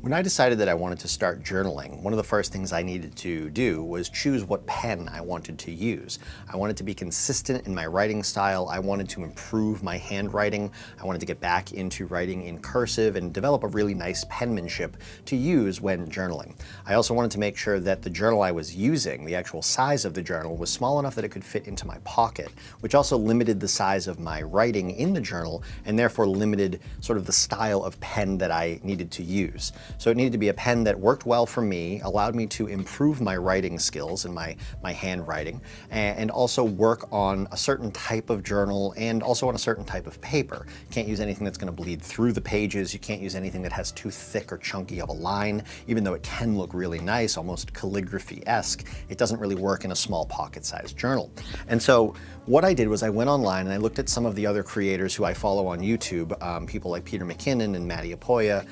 When I decided that I wanted to start journaling, one of the first things I needed to do was choose what pen I wanted to use. I wanted to be consistent in my writing style. I wanted to improve my handwriting. I wanted to get back into writing in cursive and develop a really nice penmanship to use when journaling. I also wanted to make sure that the journal I was using, the actual size of the journal, was small enough that it could fit into my pocket, which also limited the size of my writing in the journal and therefore limited sort of the style of pen that I needed to use. So it needed to be a pen that worked well for me, allowed me to improve my writing skills and my handwriting, and also work on a certain type of journal and also on a certain type of paper. You can't use anything that's going to bleed through the pages. You can't use anything that has too thick or chunky of a line, even though it can look really nice, almost calligraphy-esque. It doesn't really work in a small pocket-sized journal. And so what I did was I went online and I looked at some of the other creators who I follow on YouTube, people like Peter McKinnon and Matty Apoya,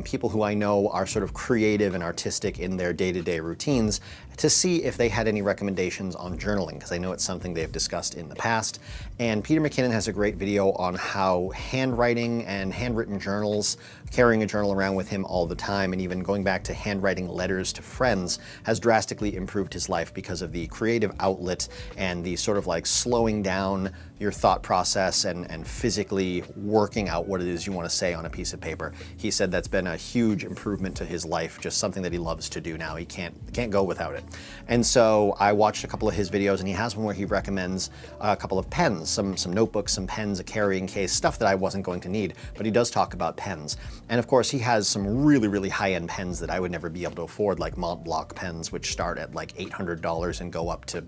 people who I know are sort of creative and artistic in their day-to-day routines, to see if they had any recommendations on journaling, because I know it's something they've discussed in the past. And Peter McKinnon has a great video on how handwriting and handwritten journals, carrying a journal around with him all the time, and even going back to handwriting letters to friends, has drastically improved his life because of the creative outlet and the sort of like slowing down your thought process and physically working out what it is you want to say on a piece of paper. He said that's been a huge improvement to his life, just something that he loves to do now. He can't go without it. And so I watched a couple of his videos, and he has one where he recommends a couple of pens, some notebooks, some pens, a carrying case, stuff that I wasn't going to need, but he does talk about pens. And of course, he has some really, really high-end pens that I would never be able to afford, like Mont Blanc pens, which start at like $800 and go up to,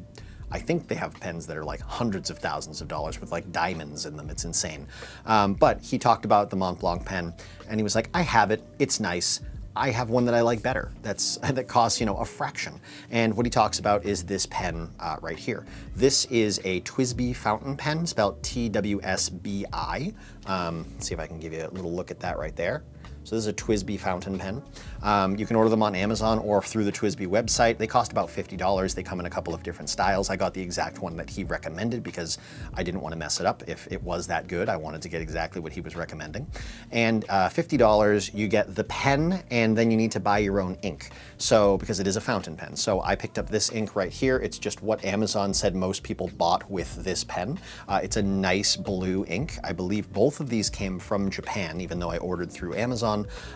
I think they have pens that are like hundreds of thousands of dollars with like diamonds in them. It's insane. But he talked about the Mont Blanc pen, and he was like, I have it, it's nice. I have one that I like better that costs, a fraction. And what he talks about is this pen right here. This is a TWSBI fountain pen, spelled T-W-S-B-I. See if I can give you a little look at that right there. So this is a TWSBI fountain pen. You can order them on Amazon or through the TWSBI website. They cost about $50. They come in a couple of different styles. I got the exact one that he recommended because I didn't want to mess it up. If it was that good, I wanted to get exactly what he was recommending. And $50, you get the pen, and then you need to buy your own ink. So, because it is a fountain pen. So I picked up this ink right here. It's just what Amazon said most people bought with this pen. It's a nice blue ink. I believe both of these came from Japan, even though I ordered through Amazon.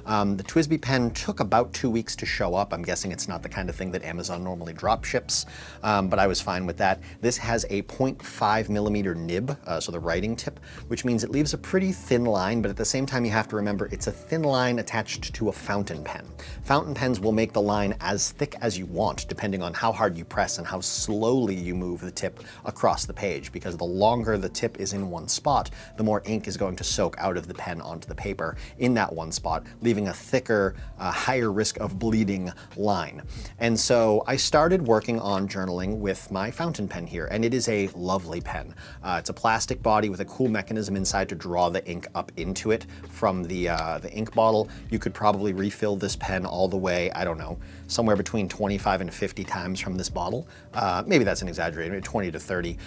The TWSBI pen took about 2 weeks to show up. I'm guessing it's not the kind of thing that Amazon normally drop ships, but I was fine with that. This has a 0.5 millimeter nib, so the writing tip, which means it leaves a pretty thin line, but at the same time you have to remember it's a thin line attached to a fountain pen. Fountain pens will make the line as thick as you want, depending on how hard you press and how slowly you move the tip across the page, because the longer the tip is in one spot, the more ink is going to soak out of the pen onto the paper in that one spot, leaving a thicker, higher risk of bleeding line. And so I started working on journaling with my fountain pen here, and it is a lovely pen. It's a plastic body with a cool mechanism inside to draw the ink up into it from the ink bottle. You could probably refill this pen all the way, I don't know, somewhere between 25 and 50 times from this bottle. Maybe that's an exaggeration, 20 to 30,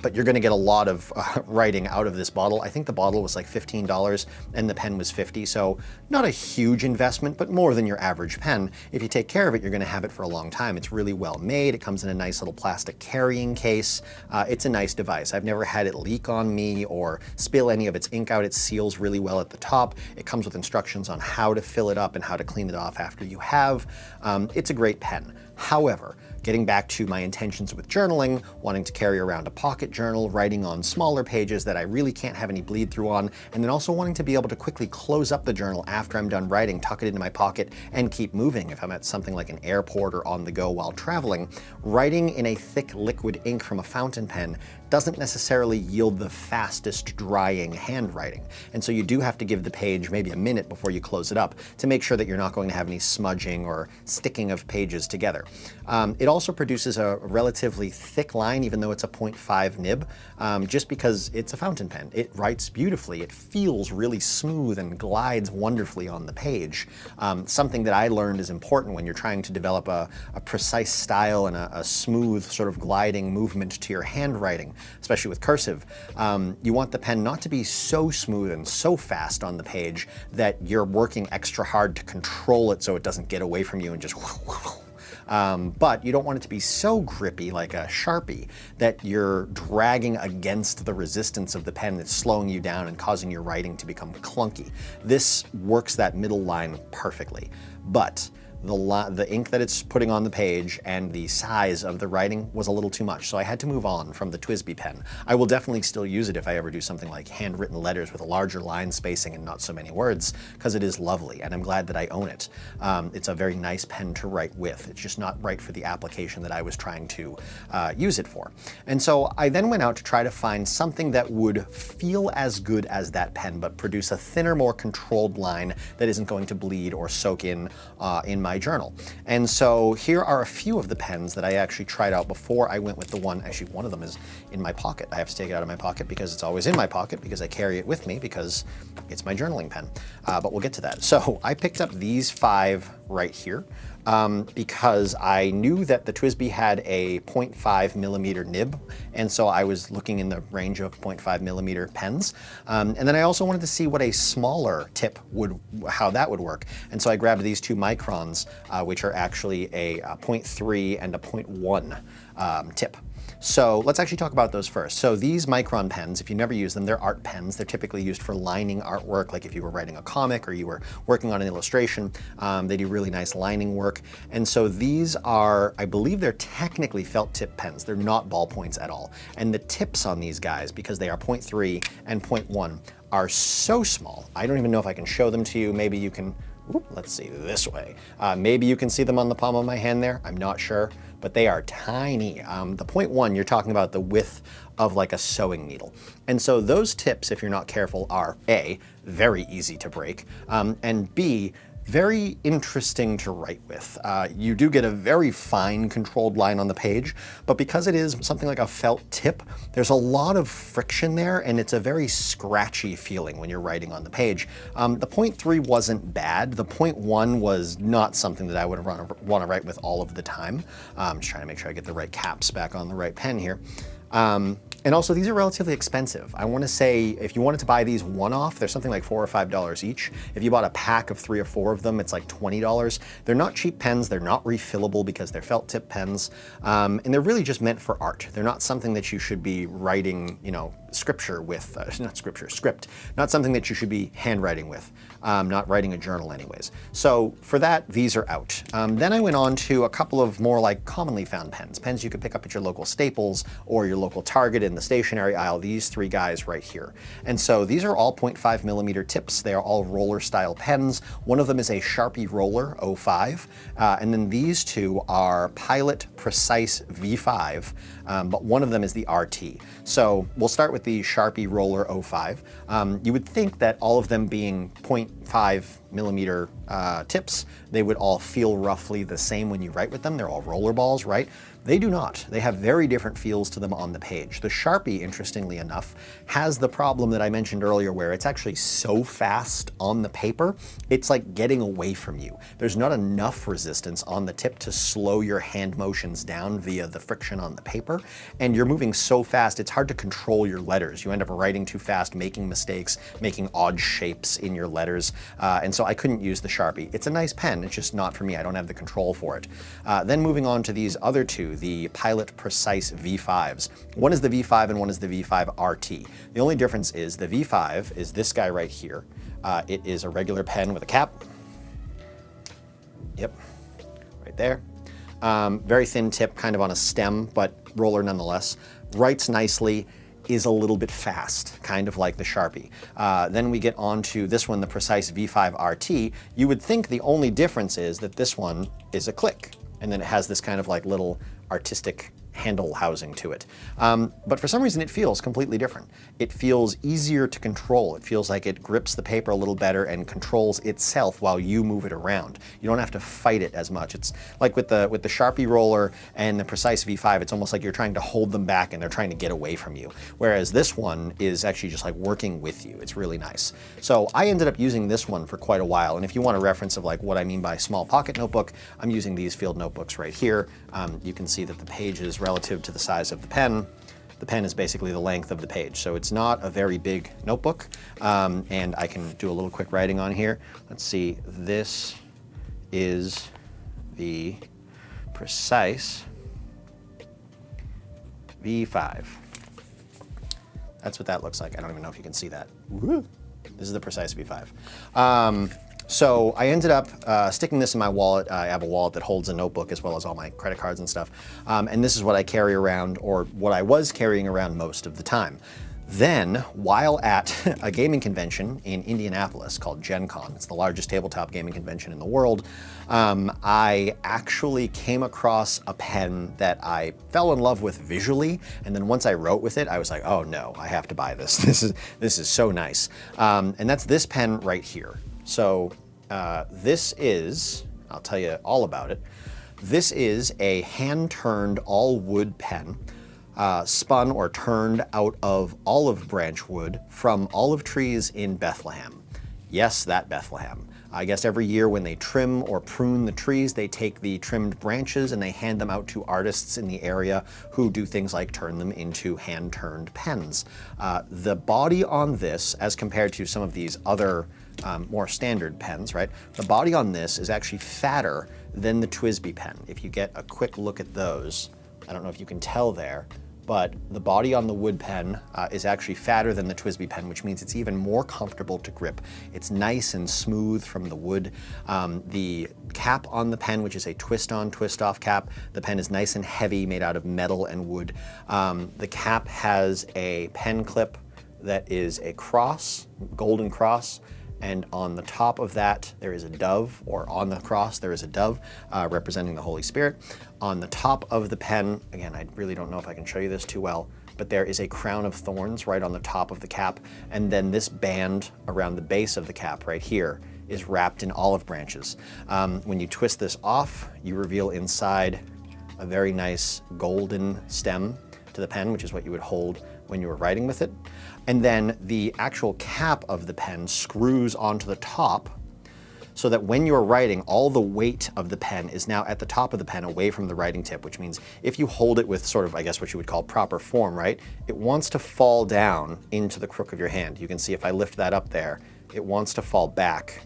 but you're gonna get a lot of writing out of this bottle. I think the bottle was like $15 and the pen was $50, so not a huge investment, but more than your average pen. If you take care of it, you're gonna have it for a long time. It's really well made. It comes in a nice little plastic carrying case. It's a nice device. I've never had it leak on me or spill any of its ink out. It seals really well at the top. It comes with instructions on how to fill it up and how to clean it off after you have. It's a great pen. However, getting back to my intentions with journaling, wanting to carry around a pocket journal, writing on smaller pages that I really can't have any bleed through on, and then also wanting to be able to quickly close up the journal after I'm done writing, tuck it into my pocket, and keep moving if I'm at something like an airport or on the go while traveling, writing in a thick liquid ink from a fountain pen doesn't necessarily yield the fastest drying handwriting. And so you do have to give the page maybe a minute before you close it up to make sure that you're not going to have any smudging or sticking of pages together. It also produces a relatively thick line, even though it's a 0.5 nib, just because it's a fountain pen. It writes beautifully. It feels really smooth and glides wonderfully on the page. Something that I learned is important when you're trying to develop a precise style and a smooth sort of gliding movement to your handwriting. especially with cursive. You want the pen not to be so smooth and so fast on the page that you're working extra hard to control it so it doesn't get away from you and just but you don't want it to be so grippy like a Sharpie that you're dragging against the resistance of the pen that's slowing you down and causing your writing to become clunky. This works that middle line perfectly, but the ink that it's putting on the page and the size of the writing was a little too much, so I had to move on from the TWSBI pen. I will definitely still use it if I ever do something like handwritten letters with a larger line spacing and not so many words, because it is lovely, and I'm glad that I own it. It's a very nice pen to write with. It's just not right for the application that I was trying to use it for. And so I then went out to try to find something that would feel as good as that pen, but produce a thinner, more controlled line that isn't going to bleed or soak in my journal. And so here are a few of the pens that I actually tried out before I went with the one. Actually, one of them is in my pocket. I have to take it out of my pocket because it's always in my pocket because I carry it with me because it's my journaling pen. But we'll get to that. So I picked up these 5 right here because I knew that the TWSBI had a 0.5 millimeter nib, and so I was looking in the range of 0.5 millimeter pens. And then I also wanted to see what a smaller tip how that would work. And so I grabbed these 2 microns, which are actually a 0.3 and a 0.1 tip. So let's actually talk about those first. So these micron pens, if you never use them, they're art pens. They're typically used for lining artwork, like if you were writing a comic or you were working on an illustration. They do really nice lining work. And so these are, I believe they're technically felt tip pens. They're not ballpoints at all. And the tips on these guys, because they are 0.3 and 0.1, are so small. I don't even know if I can show them to you. Maybe you can, let's see, this way. Maybe you can see them on the palm of my hand there. I'm not sure, but they are tiny. The 0.1, you're talking about the width of like a sewing needle. And so those tips, if you're not careful, are A, very easy to break, and B, very interesting to write with. You do get a very fine controlled line on the page, but because it is something like a felt tip, there's a lot of friction there and it's a very scratchy feeling when you're writing on the page. The 0.3 wasn't bad. The 0.1 was not something that I would want to write with all of the time. I'm just trying to make sure I get the right caps back on the right pen here. And also, these are relatively expensive. I want to say if you wanted to buy these one-off, they're something like $4 or $5 each. If you bought a pack of 3 or 4 of them, it's like $20. They're not cheap pens. They're not refillable because they're felt tip pens. And they're really just meant for art. They're not something that you should be writing, scripture with, script. Not something that you should be handwriting with. Not writing a journal anyways. So for that, these are out. Then I went on to a couple of more like commonly found pens you could pick up at your local Staples or your local Target in the stationery aisle, these 3 guys right here. And so these are all 0.5 millimeter tips. They are all roller style pens. One of them is a Sharpie Roller 05. And then these 2 are Pilot Precise V5, but one of them is the RT. So we'll start with the Sharpie Roller 05. You would think that all of them being 0.5 millimeter tips, they would all feel roughly the same when you write with them. They're all roller balls, right? They do not. They have very different feels to them on the page. The Sharpie, interestingly enough, has the problem that I mentioned earlier where it's actually so fast on the paper, it's like getting away from you. There's not enough resistance on the tip to slow your hand motions down via the friction on the paper, and you're moving so fast, it's hard to control your letters. You end up writing too fast, making mistakes, making odd shapes in your letters, and so I couldn't use the Sharpie. It's a nice pen, it's just not for me. I don't have the control for it. Then moving on to these other 2, the Pilot Precise V5s. One is the V5 and one is the V5 RT. The only difference is the V5 is this guy right here. It is a regular pen with a cap. Yep, right there. Very thin tip, kind of on a stem, but roller nonetheless. Writes nicely, is a little bit fast, kind of like the Sharpie. Then we get on to this one, the Precise V5 RT. You would think the only difference is that this one is a click, and then it has this kind of like little artistic handle housing to it. But for some reason it feels completely different. It feels easier to control. It feels like it grips the paper a little better and controls itself while you move it around. You don't have to fight it as much. It's like with the Sharpie roller and the Precise V5, it's almost like you're trying to hold them back and they're trying to get away from you. Whereas this one is actually just like working with you. It's really nice. So I ended up using this one for quite a while. And if you want a reference of like what I mean by small pocket notebook, I'm using these field notebooks right here. You can see that the page is relative to the size of the pen. The pen is basically the length of the page, so it's not a very big notebook, and I can do a little quick writing on here. Let's see, this is the precise V5. That's what that looks like. I don't even know if you can see that. Woo. This is the precise V5. So I ended up sticking this in my wallet. I have a wallet that holds a notebook as well as all my credit cards and stuff. And this is what I carry around, or what I was carrying around most of the time. Then, while at a gaming convention in Indianapolis called Gen Con, it's the largest tabletop gaming convention in the world, I actually came across a pen that I fell in love with visually, and then once I wrote with it, I was like, oh no, I have to buy this. This is so nice. And that's this pen right here. So this is, I'll tell you all about it, this is a hand-turned all-wood pen, spun or turned out of olive branch wood from olive trees in Bethlehem. Yes, that Bethlehem. I guess every year when they trim or prune the trees, they take the trimmed branches and they hand them out to artists in the area who do things like turn them into hand-turned pens. The body on this, as compared to some of these other more standard pens, right? The body on this is actually fatter than the TWSBI pen. If you get a quick look at those, I don't know if you can tell there, but the body on the wood pen is actually fatter than the TWSBI pen, which means it's even more comfortable to grip. It's nice and smooth from the wood. The cap on the pen, which is a twist-on, twist-off cap, the pen is nice and heavy, made out of metal and wood. The cap has a pen clip that is a cross, golden cross, and on the top of that, there is a dove, or on the cross, there is a dove representing the Holy Spirit. On the top of the pen, again, I really don't know if I can show you this too well, but there is a crown of thorns right on the top of the cap, and then this band around the base of the cap right here is wrapped in olive branches. When you twist this off, you reveal inside a very nice golden stem to the pen, which is what you would hold when you were writing with it. And then the actual cap of the pen screws onto the top so that when you're writing, all the weight of the pen is now at the top of the pen away from the writing tip, which means if you hold it with sort of, I guess what you would call proper form, right? It wants to fall down into the crook of your hand. You can see if I lift that up there, it wants to fall back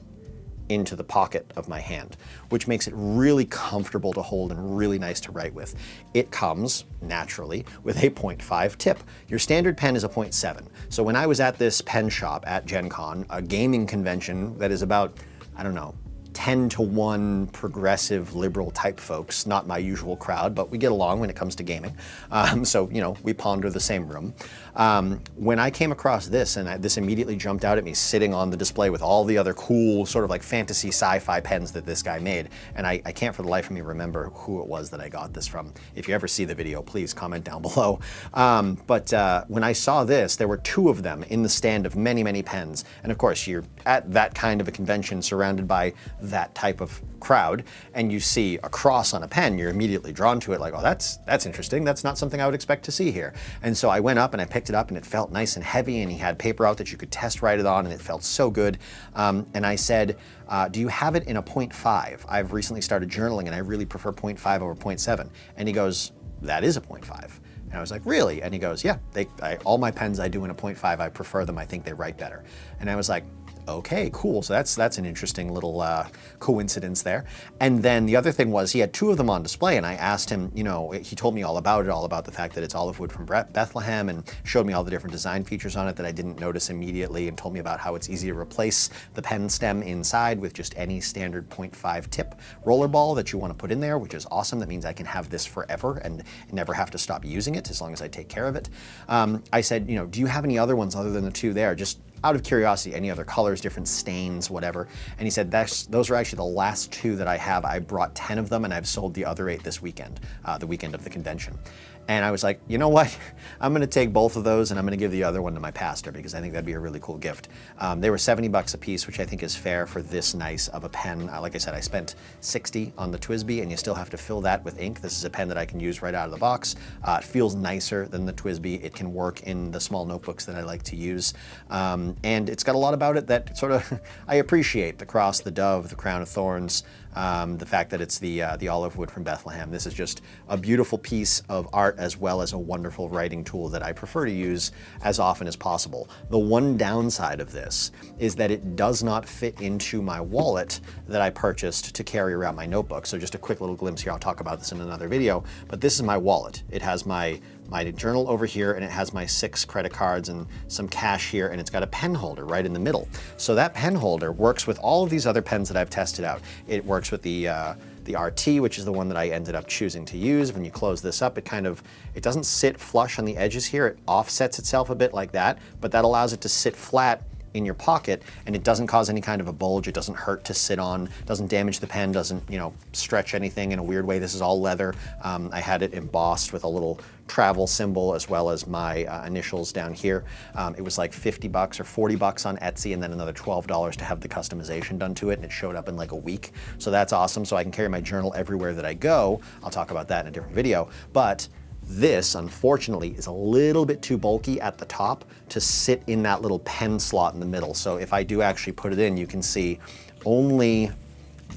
into the pocket of my hand, which makes it really comfortable to hold and really nice to write with. It comes, naturally, with a 0.5 tip. Your standard pen is a 0.7. So when I was at this pen shop at Gen Con, a gaming convention that is about, I don't know, 10-to-1 progressive liberal type folks, not my usual crowd, but we get along when it comes to gaming. So, you know, we ponder the same room. When I came across this, and this immediately jumped out at me sitting on the display with all the other cool sort of like fantasy sci-fi pens that this guy made, and I can't for the life of me remember who it was that I got this from. If you ever see the video, please comment down below. But when I saw this, there were two of them in the stand of many, many pens. And of course, you're at that kind of a convention surrounded by that type of crowd, and you see a cross on a pen, you're immediately drawn to it like, oh, that's interesting. That's not something I would expect to see here. And so I went up and I picked it up, and it felt nice and heavy, and he had paper out that you could test write it on, and it felt so good. And I said, do you have it in a 0.5? I've recently started journaling, and I really prefer 0.5 over 0.7. And he goes, that is a 0.5. And I was like, really? And he goes, yeah, all my pens I do in a 0.5, I prefer them. I think they write better. And I was like, okay, cool. So that's an interesting little coincidence there. And then the other thing was he had two of them on display, and I asked him, you know, he told me all about it, all about the fact that it's olive wood from Bethlehem, and showed me all the different design features on it that I didn't notice immediately, and told me about how it's easy to replace the pen stem inside with just any standard 0.5 tip roller ball that you want to put in there, which is awesome. That means I can have this forever and never have to stop using it as long as I take care of it. I said, you know, do you have any other ones other than the two there? Just out of curiosity, any other colors, different stains, whatever. And he said, those are actually the last two that I have. I brought 10 of them, and I've sold the other 8 this weekend, the weekend of the convention. And I was like, you know what? I'm gonna take both of those, and I'm gonna give the other one to my pastor, because I think that'd be a really cool gift. They were $70 a piece, which I think is fair for this nice of a pen. Like I said, I spent $60 on the TWSBI, and you still have to fill that with ink. This is a pen that I can use right out of the box. It feels nicer than the TWSBI. It can work in the small notebooks that I like to use. And it's got a lot about it that sort of I appreciate. The cross, the dove, the crown of thorns, the fact that it's the olive wood from Bethlehem. This is just a beautiful piece of art smart as well as a wonderful writing tool that I prefer to use as often as possible. The one downside of this is that it does not fit into my wallet that I purchased to carry around my notebook. So just a quick little glimpse here, I'll talk about this in another video, but this is my wallet. It has my journal over here, and it has my 6 credit cards and some cash here, and it's got a pen holder right in the middle. So that pen holder works with all of these other pens that I've tested out. It works with the RT, which is the one that I ended up choosing to use. When you close this up, it doesn't sit flush on the edges here. It offsets itself a bit like that, but that allows it to sit flat in your pocket, and it doesn't cause any kind of a bulge. It doesn't hurt to sit on, doesn't damage the pen, doesn't, stretch anything in a weird way. This is all leather. I had it embossed with a little travel symbol as well as my initials down here. It was like 50 bucks or 40 bucks on Etsy, and then another $12 to have the customization done to it, and it showed up in like a week. So that's awesome. So I can carry my journal everywhere that I go. I'll talk about that in a different video, but this, unfortunately, is a little bit too bulky at the top to sit in that little pen slot in the middle. So if I do actually put it in, you can see only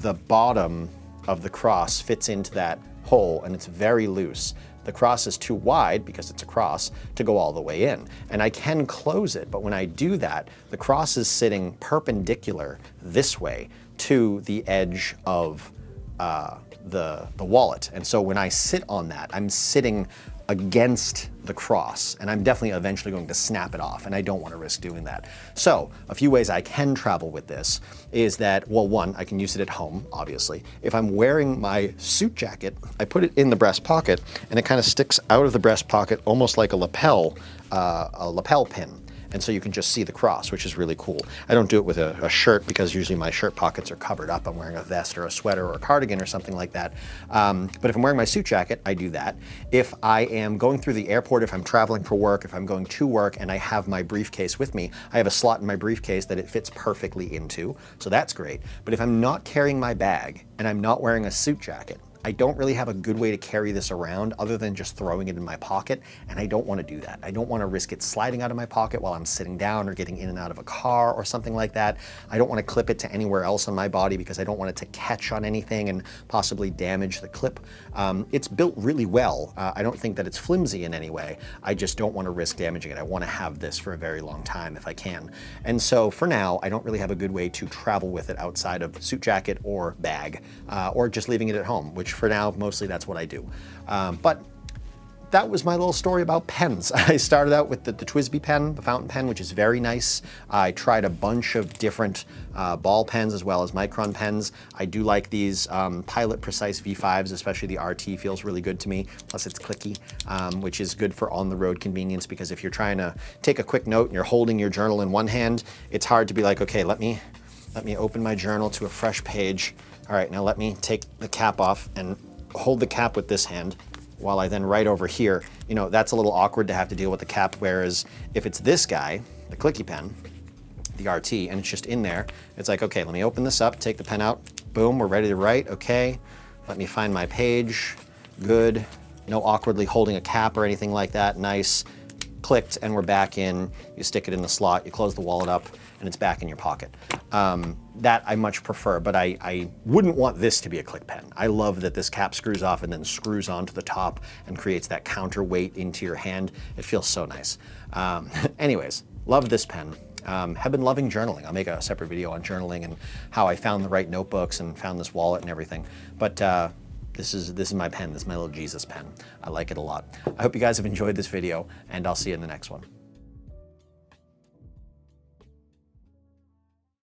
the bottom of the cross fits into that hole, and it's very loose. The cross is too wide, because it's a cross, to go all the way in. And I can close it, but when I do that, the cross is sitting perpendicular this way to the edge of the wallet. And so when I sit on that, I'm sitting against the cross, and I'm definitely eventually going to snap it off, and I don't want to risk doing that. So a few ways I can travel with this is that, well, one, I can use it at home, obviously. If I'm wearing my suit jacket, I put it in the breast pocket, and it kind of sticks out of the breast pocket almost like a lapel pin. And so you can just see the cross, which is really cool. I don't do it with a shirt, because usually my shirt pockets are covered up. I'm wearing a vest or a sweater or a cardigan or something like that. But if I'm wearing my suit jacket, I do that. If I am going through the airport, if I'm traveling for work, if I'm going to work and I have my briefcase with me, I have a slot in my briefcase that it fits perfectly into. So that's great. But if I'm not carrying my bag and I'm not wearing a suit jacket, I don't really have a good way to carry this around other than just throwing it in my pocket, and I don't want to do that. I don't want to risk it sliding out of my pocket while I'm sitting down or getting in and out of a car or something like that. I don't want to clip it to anywhere else on my body, because I don't want it to catch on anything and possibly damage the clip. It's built really well. I don't think that it's flimsy in any way. I just don't want to risk damaging it. I want to have this for a very long time if I can. And so for now, I don't really have a good way to travel with it outside of suit jacket or bag, or just leaving it at home, which for now, mostly that's what I do. But that was my little story about pens. I started out with the TWSBI pen, the fountain pen, which is very nice. I tried a bunch of different ball pens as well as micron pens. I do like these Pilot Precise V5s, especially the RT feels really good to me. Plus it's clicky, which is good for on-the-road convenience, because if you're trying to take a quick note and you're holding your journal in one hand, it's hard to be like, okay, let me open my journal to a fresh page. All right, now let me take the cap off and hold the cap with this hand while I then write over here. That's a little awkward to have to deal with the cap, whereas if it's this guy, the clicky pen, the RT, and it's just in there, it's like, okay, let me open this up, take the pen out, boom, we're ready to write, okay. Let me find my page, good. No awkwardly holding a cap or anything like that, nice. Clicked, and we're back in. You stick it in the slot, you close the wallet up, and it's back in your pocket. That I much prefer, but I wouldn't want this to be a click pen. I love that this cap screws off and then screws onto the top and creates that counterweight into your hand. It feels so nice. Anyways, love this pen. Have been loving journaling. I'll make a separate video on journaling and how I found the right notebooks and found this wallet and everything. But this is my pen. This is my little Jesus pen. I like it a lot. I hope you guys have enjoyed this video, and I'll see you in the next one.